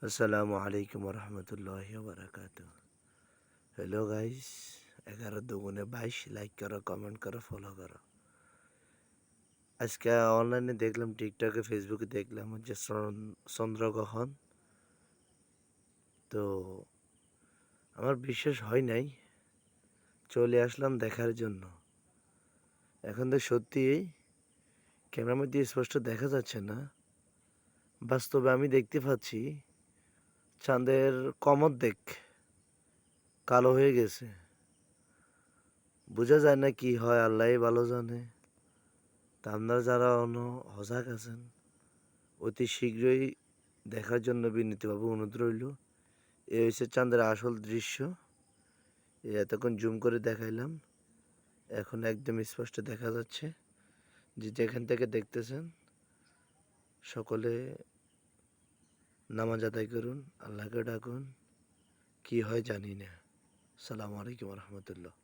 আসসালামু আলাইকুম রহমতুল্লাহি বারাকাতু। Hello guys, 11 × 2 = 22। লাইক করো, কমেন্ট করো, ফলো করো। আজকে অনলাইনে দেখলাম, টিকটকে ফেসবুকে দেখলাম যে চন্দ্রগ্রহণ। তো আমার বিশ্বাস হয় নাই, চলে আসলাম দেখার জন্য। এখন তো সত্যি ক্যামেরার মধ্যে স্পষ্ট দেখা যাচ্ছে না, বাস্তবে আমি দেখতে পাচ্ছি চাঁদের কমোদ্দেক কালো হয়ে গেছে। বোঝা যায় না কি হয়, আল্লাহই ভালো জানে। তা আপনারা যারা হজাগ আছেন, অতি শীঘ্রই দেখার জন্য বিনীতভাবে অনুরোধ রইল। এ হচ্ছে চাঁদের আসল দৃশ্য। এতক্ষণ জুম করে দেখাইলাম, এখন একদম স্পষ্ট দেখা যাচ্ছে। যে যেখান থেকে দেখতেছেন, সকলে নামাজ আদায় করুন, আল্লাহকে ডাকুন। কি হয় জানি না। সালামু আলাইকুম রহমতুল্লাহ।